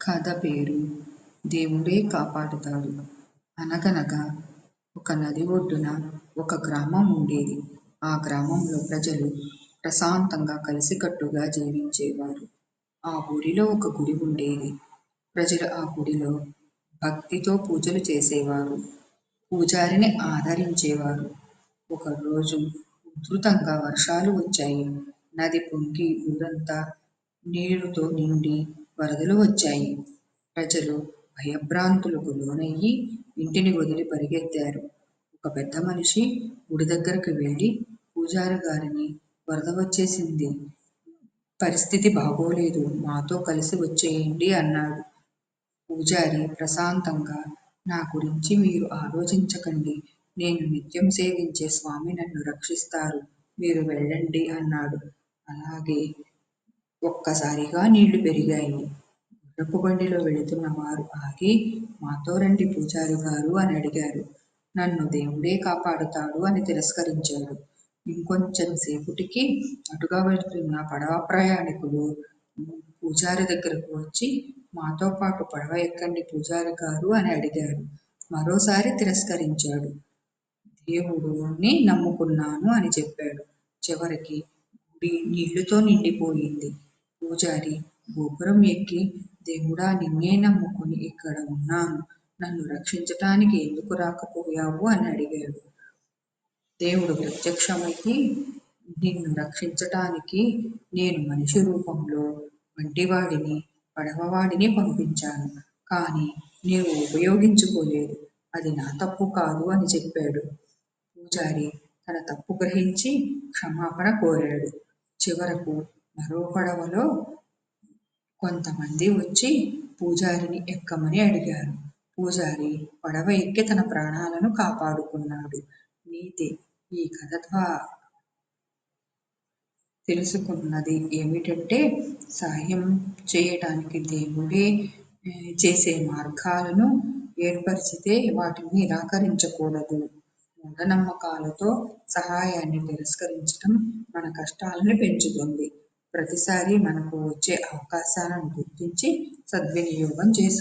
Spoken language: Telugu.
కథ పేరు దేవుడే కాపాడుతాడు. అనగనగా ఒక నది ఒడ్డున ఒక గ్రామం ఉండేది. ఆ గ్రామంలో ప్రజలు ప్రశాంతంగా కలిసికట్టుగా జీవించేవారు. ఆ ఊరిలో ఒక గుడి ఉండేది. ప్రజలు ఆ గుడిలో భక్తితో పూజలు చేసేవారు. పూజారిని ఆదరించేవారు. ఒకరోజు ఉధృతంగా వర్షాలు వచ్చాయి. నది పొంగి ఊరంతా నీరుతో నిండి వరదలు వచ్చాయి. ప్రజలు భయభ్రాంతులకు లోనయ్యి ఇంటిని వదిలి పరిగెత్తారు. ఒక పెద్ద మనిషి గుడి దగ్గరకు వెళ్ళి పూజారి గారిని వరద వచ్చేసింది, పరిస్థితి బాగోలేదు, మాతో కలిసి వచ్చేయండి అన్నాడు. పూజారి ప్రశాంతంగా, నా గురించి మీరు ఆలోచించకండి, నేను నిత్యం సేవించే స్వామి నన్ను రక్షిస్తారు, మీరు వెళ్ళండి అన్నాడు. అలాగే ఒక్కసారిగా నీళ్లు పెరిగాయి. గుర్రపు బండిలో వెళుతున్న వారు ఆగి, మాతో రండి పూజారి గారు అని అడిగారు. నన్ను దేవుడే కాపాడుతాడు అని తిరస్కరించాడు. ఇంకొంచెం సేపటికి అటుగా వెళుతున్న పడవ ప్రయాణికులు పూజారి దగ్గరకు వచ్చి, మాతో పాటు పడవ ఎక్కండి పూజారి గారు అని అడిగారు. మరోసారి తిరస్కరించాడు. దేవుడుని నమ్ముకున్నాను అని చెప్పాడు. చివరికి గుడి నీళ్లతో నిండిపోయింది. పూజారి గోపురం ఎక్కి, దేవుడా నిన్నే నమ్ముకుని ఇక్కడ ఉన్నాను, నన్ను రక్షించటానికి ఎందుకు రాకపోయావు అని అడిగాడు. దేవుడు ప్రత్యక్షమయ్యి, నిన్ను రక్షించటానికి నేను మనిషి రూపంలో వంటివాడిని, పడవవాడిని పంపించాను, కానీ నీవు ఉపయోగించుకోలేదు, అది నా తప్పు కాదు అని చెప్పాడు. పూజారి తన తప్పు గ్రహించి క్షమాపణ కోరాడు. చివరకు మరో పడవలో కొంతమంది వచ్చి పూజారిని ఎక్కమని అడిగారు. పూజారి పడవ ఎక్కి తన ప్రాణాలను కాపాడుకున్నాడు. నీతి: ఈ కథ ద్వారా తెలుసుకున్నది ఏమిటంటే, సాయం చేయటానికి దేవుడే చేసే మార్గాలను ఏర్పరిచితే వాటిని నిరాకరించకూడదు. మూఢనమ్మకాలతో సహాయాన్ని తిరస్కరించడం మన కష్టాలను పెంచుతుంది. ప్రతిసారి మనకు వచ్చే అవకాశాలను గుర్తించి సద్వినియోగం చేసుకోవాలి.